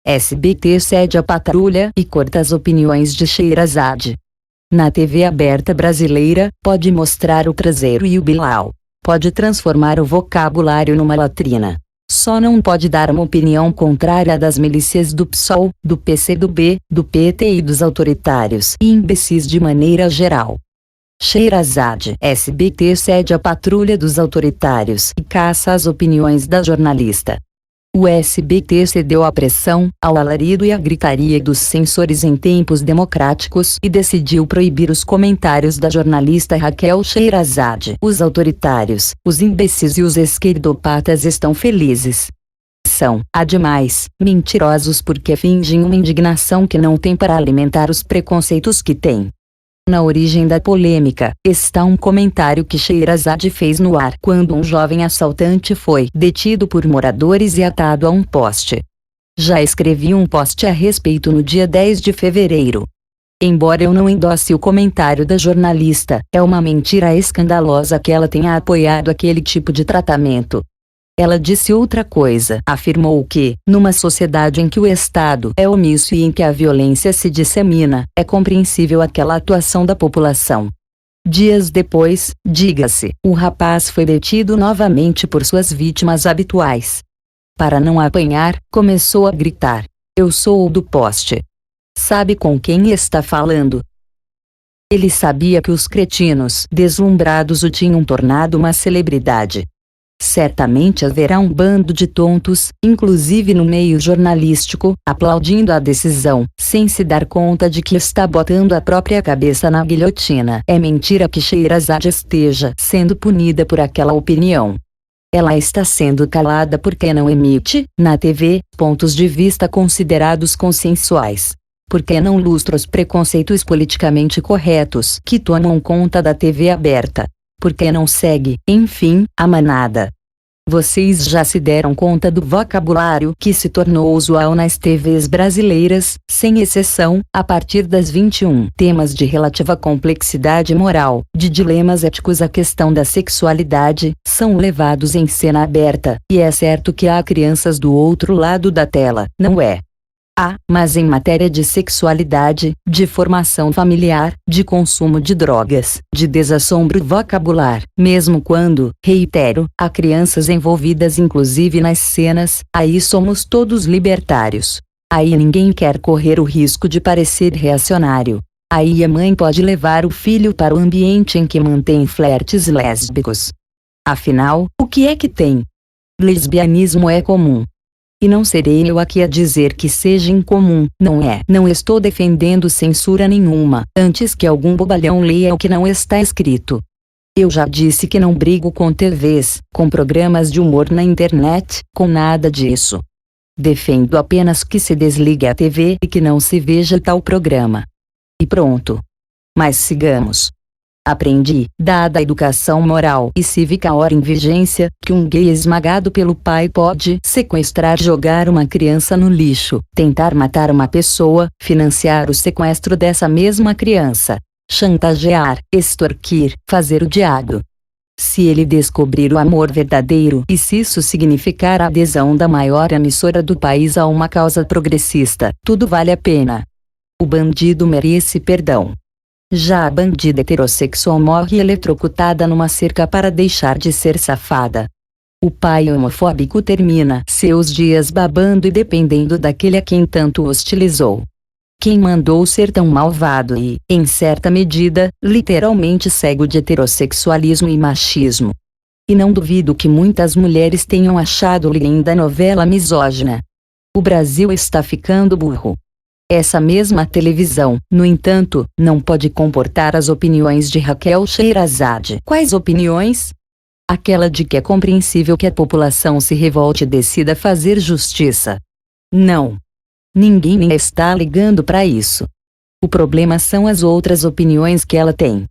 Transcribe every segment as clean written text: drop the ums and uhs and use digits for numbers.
SBT cede a patrulha e corta as opiniões de Sheherazade. Na TV aberta brasileira, pode mostrar o traseiro e o Bilal. Pode transformar o vocabulário numa latrina. Só não pode dar uma opinião contrária das milícias do PSOL, do PCdoB, do PT e dos autoritários e imbecis de maneira geral. Sheherazade. SBT cede a patrulha dos autoritários e caça as opiniões da jornalista. O SBT cedeu à pressão, ao alarido e à gritaria dos censores em tempos democráticos e decidiu proibir os comentários da jornalista Raquel Sheherazade. Os autoritários, os imbecis e os esquerdopatas estão felizes. São, ademais, mentirosos porque fingem uma indignação que não têm para alimentar os preconceitos que têm. Na origem da polêmica, está um comentário que Sheherazade fez no ar quando um jovem assaltante foi detido por moradores e atado a um poste. Já escrevi um post a respeito no dia 10 de fevereiro. Embora eu não endosse o comentário da jornalista, é uma mentira escandalosa que ela tenha apoiado aquele tipo de tratamento. Ela disse outra coisa. Afirmou que, numa sociedade em que o Estado é omisso e em que a violência se dissemina, é compreensível aquela atuação da população. Dias depois, diga-se, o rapaz foi detido novamente por suas vítimas habituais. Para não apanhar, começou a gritar: "Eu sou o do poste." Sabe com quem está falando? Ele sabia que os cretinos deslumbrados o tinham tornado uma celebridade. Certamente haverá um bando de tontos, inclusive no meio jornalístico, aplaudindo a decisão, sem se dar conta de que está botando a própria cabeça na guilhotina. É mentira que Sheherazade esteja sendo punida por aquela opinião. Ela está sendo calada porque não emite, na TV, pontos de vista considerados consensuais. Porque não lustra os preconceitos politicamente corretos que tomam conta da TV aberta. Porque não segue, enfim, a manada. Vocês já se deram conta do vocabulário que se tornou usual nas TVs brasileiras, sem exceção, a partir das 21 temas de relativa complexidade moral, de dilemas éticos à questão da sexualidade, são levados em cena aberta, e é certo que há crianças do outro lado da tela, não é? Mas em matéria de sexualidade, de formação familiar, de consumo de drogas, de desassombro vocabular, mesmo quando, reitero, há crianças envolvidas inclusive nas cenas, aí somos todos libertários. Aí ninguém quer correr o risco de parecer reacionário. Aí a mãe pode levar o filho para o ambiente em que mantém flertes lésbicos. Afinal, o que é que tem? Lesbianismo é comum. E não serei eu aqui a dizer que seja incomum, não é? Não estou defendendo censura nenhuma, antes que algum bobalhão leia o que não está escrito. Eu já disse que não brigo com TVs, com programas de humor na internet, com nada disso. Defendo apenas que se desligue a TV e que não se veja tal programa. E pronto. Mas sigamos. Aprendi, dada a educação moral e cívica ora em vigência, que um gay esmagado pelo pai pode sequestrar, jogar uma criança no lixo, tentar matar uma pessoa, financiar o sequestro dessa mesma criança, chantagear, extorquir, fazer o diabo. Se ele descobrir o amor verdadeiro e se isso significar a adesão da maior emissora do país a uma causa progressista, tudo vale a pena. O bandido merece perdão. Já a bandida heterossexual morre eletrocutada numa cerca para deixar de ser safada. O pai homofóbico termina seus dias babando e dependendo daquele a quem tanto hostilizou. Quem mandou ser tão malvado e, em certa medida, literalmente cego de heterossexualismo e machismo. E não duvido que muitas mulheres tenham achado linda a novela misógina. O Brasil está ficando burro. Essa mesma televisão, no entanto, não pode comportar as opiniões de Raquel Sheherazade. Quais opiniões? Aquela de que é compreensível que a população se revolte e decida fazer justiça. Não. Ninguém nem está ligando para isso. O problema são as outras opiniões que ela tem.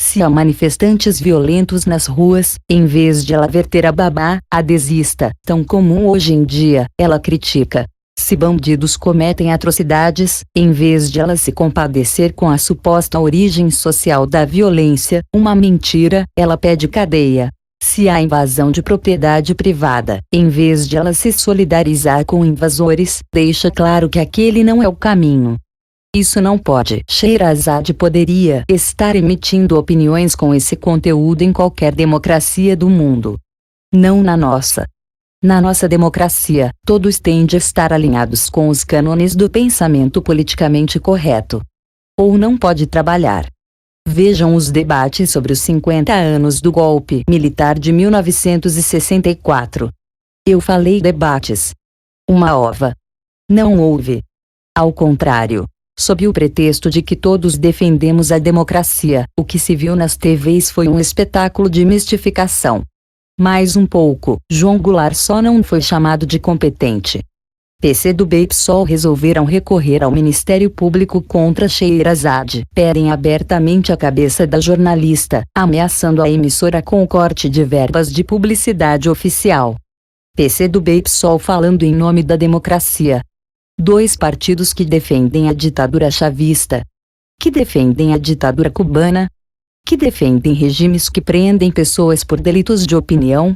Se há manifestantes violentos nas ruas, em vez de ela verter a babá, a desista, tão comum hoje em dia, ela critica. Se bandidos cometem atrocidades, em vez de ela se compadecer com a suposta origem social da violência, uma mentira, ela pede cadeia. Se há invasão de propriedade privada, em vez de ela se solidarizar com invasores, deixa claro que aquele não é o caminho. Isso não pode. Sheherazade poderia estar emitindo opiniões com esse conteúdo em qualquer democracia do mundo. Não na nossa. Na nossa democracia, todos têm de estar alinhados com os cânones do pensamento politicamente correto. Ou não pode trabalhar. Vejam os debates sobre os 50 anos do golpe militar de 1964. Eu falei debates. Uma ova. Não houve. Ao contrário. Sob o pretexto de que todos defendemos a democracia, o que se viu nas TVs foi um espetáculo de mistificação. Mais um pouco, João Goulart só não foi chamado de competente. PCdoB e PSOL resolveram recorrer ao Ministério Público contra Sheherazade. Pedem abertamente a cabeça da jornalista, ameaçando a emissora com o corte de verbas de publicidade oficial. PCdoB e PSOL falando em nome da democracia. Dois partidos que defendem a ditadura chavista. Que defendem a ditadura cubana. Que defendem regimes que prendem pessoas por delitos de opinião.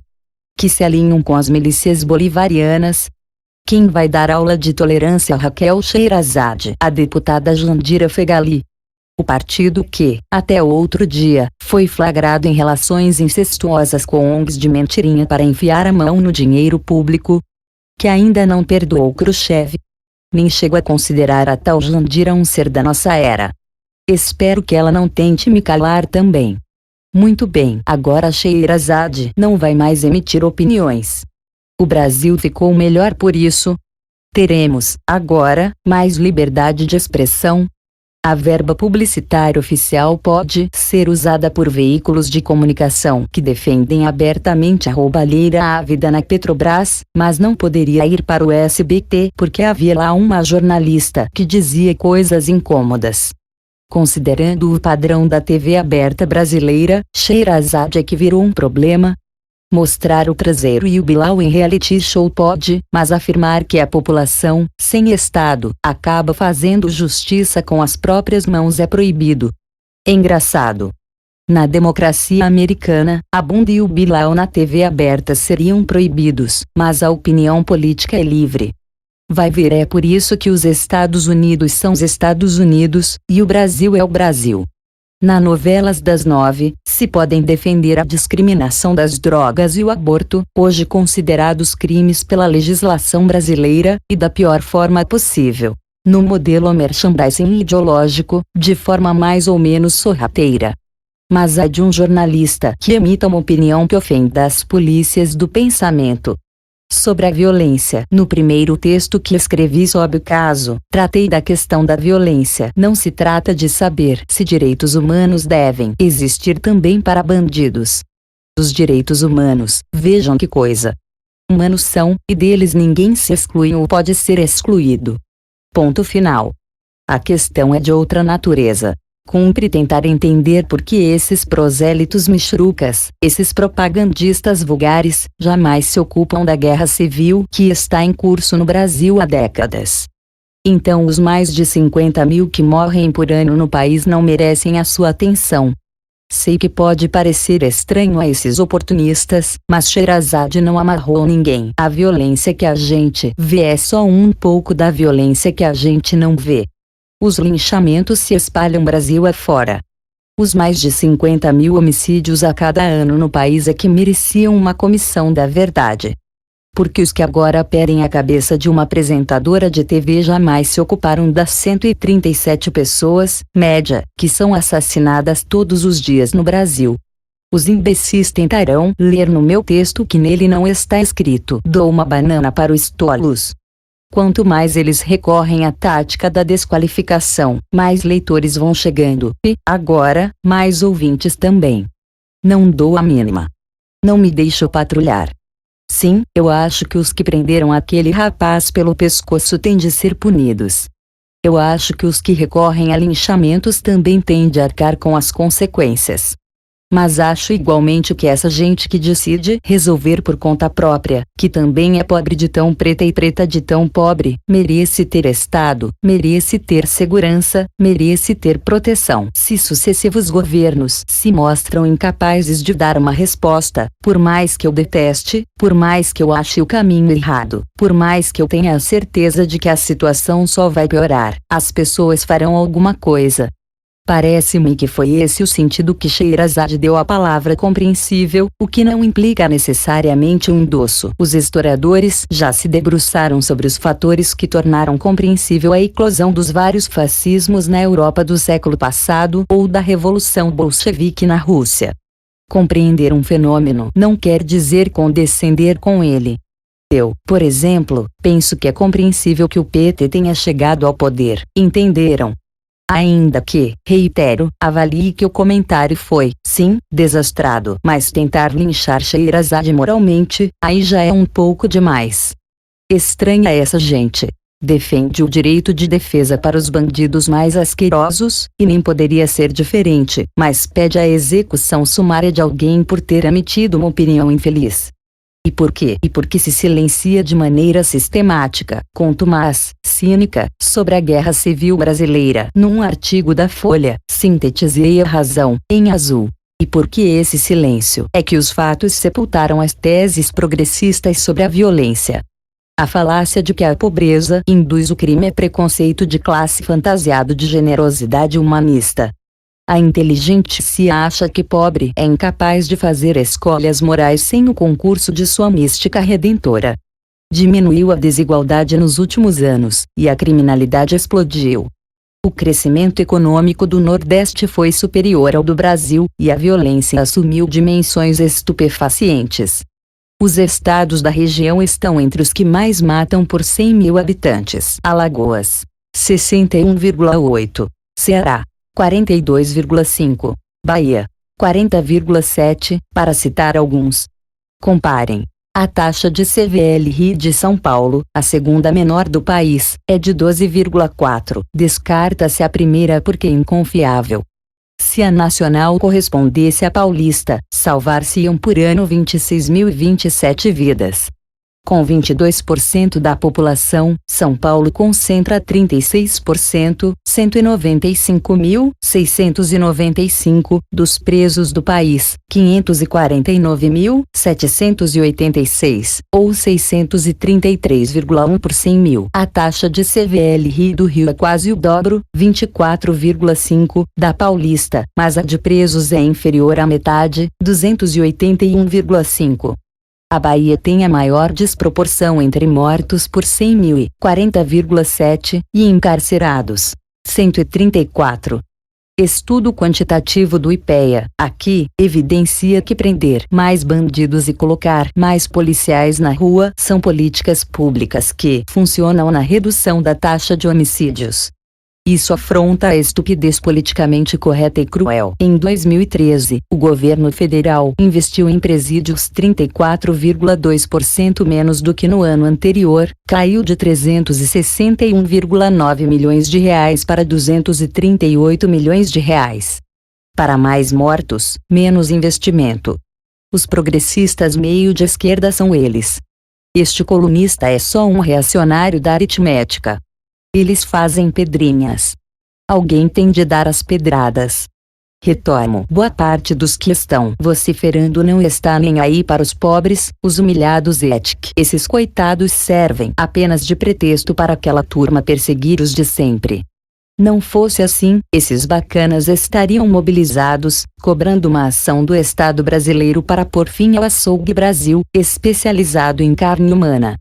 Que se alinham com as milícias bolivarianas. Quem vai dar aula de tolerância a Raquel Sheherazade? A deputada Jandira Fegali. O partido que, até outro dia, foi flagrado em relações incestuosas com ONGs de mentirinha para enfiar a mão no dinheiro público. Que ainda não perdoou Khrushchev. Nem chego a considerar a tal Jandira um ser da nossa era. Espero que ela não tente me calar também. Muito bem, agora Sheherazade não vai mais emitir opiniões. O Brasil ficou melhor por isso. Teremos, agora, mais liberdade de expressão. A verba publicitária oficial pode ser usada por veículos de comunicação que defendem abertamente a roubalheira ávida na Petrobras, mas não poderia ir para o SBT porque havia lá uma jornalista que dizia coisas incômodas. Considerando o padrão da TV aberta brasileira, Sheherazade é que virou um problema. Mostrar o traseiro e o Bilal em reality show pode, mas afirmar que a população, sem Estado, acaba fazendo justiça com as próprias mãos é proibido. Engraçado. Na democracia americana, a Bunda e o Bilal na TV aberta seriam proibidos, mas a opinião política é livre. Vai ver, é por isso que os Estados Unidos são os Estados Unidos, e o Brasil é o Brasil. Na novelas das 9, se podem defender a discriminação das drogas e o aborto, hoje considerados crimes pela legislação brasileira, e da pior forma possível. No modelo merchandising ideológico, de forma mais ou menos sorrateira. Mas a de um jornalista que emita uma opinião que ofenda as polícias do pensamento. Sobre a violência. No primeiro texto que escrevi sobre o caso, tratei da questão da violência. Não se trata de saber se direitos humanos devem existir também para bandidos. Os direitos humanos, vejam que coisa. Humanos são, e deles ninguém se exclui ou pode ser excluído. Ponto final. A questão é de outra natureza. Cumpre tentar entender por que esses prosélitos michurucas, esses propagandistas vulgares, jamais se ocupam da guerra civil que está em curso no Brasil há décadas. Então os mais de 50 mil que morrem por ano no país não merecem a sua atenção. Sei que pode parecer estranho a esses oportunistas, mas Sheherazade não amarrou ninguém. A violência que a gente vê é só um pouco da violência que a gente não vê. Os linchamentos se espalham Brasil afora. Os mais de 50 mil homicídios a cada ano no país é que mereciam uma comissão da verdade. Porque os que agora pedem a cabeça de uma apresentadora de TV jamais se ocuparam das 137 pessoas, média, que são assassinadas todos os dias no Brasil. Os imbecis tentarão ler no meu texto que nele não está escrito: dou uma banana para os tolos. Quanto mais eles recorrem à tática da desqualificação, mais leitores vão chegando, e, agora, mais ouvintes também. Não dou a mínima. Não me deixo patrulhar. Sim, eu acho que os que prenderam aquele rapaz pelo pescoço têm de ser punidos. Eu acho que os que recorrem a linchamentos também têm de arcar com as consequências. Mas acho igualmente que essa gente que decide resolver por conta própria, que também é pobre de tão preta e preta de tão pobre, merece ter Estado, merece ter segurança, merece ter proteção. Se sucessivos governos se mostram incapazes de dar uma resposta, por mais que eu deteste, por mais que eu ache o caminho errado, por mais que eu tenha a certeza de que a situação só vai piorar, as pessoas farão alguma coisa. Parece-me que foi esse o sentido que Sheherazade deu à palavra compreensível, o que não implica necessariamente um endosso. Os historiadores já se debruçaram sobre os fatores que tornaram compreensível a eclosão dos vários fascismos na Europa do século passado ou da Revolução Bolchevique na Rússia. Compreender um fenômeno não quer dizer condescender com ele. Eu, por exemplo, penso que é compreensível que o PT tenha chegado ao poder. Entenderam? Ainda que, reitero, avalie que o comentário foi, sim, desastrado. Mas tentar linchar Sheherazade moralmente, aí já é um pouco demais. Estranha essa gente. Defende o direito de defesa para os bandidos mais asquerosos, e nem poderia ser diferente, mas pede a execução sumária de alguém por ter emitido uma opinião infeliz. E por quê? E porque se silencia de maneira sistemática, contumaz, cínica, sobre a guerra civil brasileira. Num artigo da Folha, sintetizei a razão, em azul. E porque esse silêncio é que os fatos sepultaram as teses progressistas sobre a violência. A falácia de que a pobreza induz o crime é preconceito de classe fantasiado de generosidade humanista. A inteligente se acha que pobre é incapaz de fazer escolhas morais sem o concurso de sua mística redentora. Diminuiu a desigualdade nos últimos anos, e a criminalidade explodiu. O crescimento econômico do Nordeste foi superior ao do Brasil, e a violência assumiu dimensões estupefacientes. Os estados da região estão entre os que mais matam por 100 mil habitantes. Alagoas, 61,8. Ceará, 42,5. Bahia, 40,7, para citar alguns. Comparem. A taxa de CVLI de São Paulo, a segunda menor do país, é de 12,4. Descarta-se a primeira porque inconfiável. Se a nacional correspondesse à paulista, salvar-se-iam por ano 26.027 vidas. Com 22% da população, São Paulo concentra 36%, 195.695, dos presos do país, 549.786, ou 633,1 por 100 mil. A taxa de CVLI do Rio é quase o dobro, 24,5, da paulista, mas a de presos é inferior à metade, 281,5. A Bahia tem a maior desproporção entre mortos por 100 mil e 40,7, e encarcerados, 134. Estudo quantitativo do IPEA, aqui, evidencia que prender mais bandidos e colocar mais policiais na rua são políticas públicas que funcionam na redução da taxa de homicídios. Isso afronta a estupidez politicamente correta e cruel. Em 2013, o governo federal investiu em presídios 34,2% menos do que no ano anterior, caiu de 361,9 milhões de reais para 238 milhões de reais. Para mais mortos, menos investimento. Os progressistas meio de esquerda são eles. Este colunista é só um reacionário da aritmética. Eles fazem pedrinhas. Alguém tem de dar as pedradas. Retomo. Boa parte dos que estão vociferando não está nem aí para os pobres, os humilhados e esses coitados servem apenas de pretexto para aquela turma perseguir os de sempre. Não fosse assim, esses bacanas estariam mobilizados, cobrando uma ação do Estado brasileiro para pôr fim ao açougue Brasil, especializado em carne humana.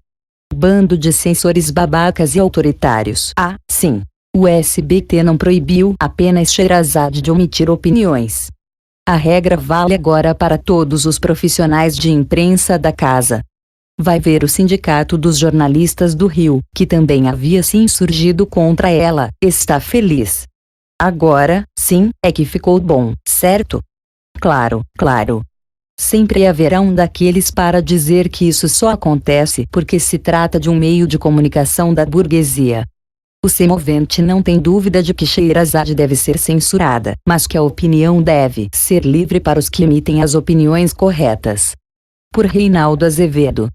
Bando de censores babacas e autoritários. Ah, sim. O SBT não proibiu apenas Sheherazade de omitir opiniões. A regra vale agora para todos os profissionais de imprensa da casa. Vai ver o Sindicato dos Jornalistas do Rio, que também havia se insurgido contra ela, está feliz. Agora, sim, é que ficou bom, certo? Claro, claro. Sempre haverá um daqueles para dizer que isso só acontece porque se trata de um meio de comunicação da burguesia. O semovente não tem dúvida de que Sheherazade deve ser censurada, mas que a opinião deve ser livre para os que emitem as opiniões corretas. Por Reinaldo Azevedo.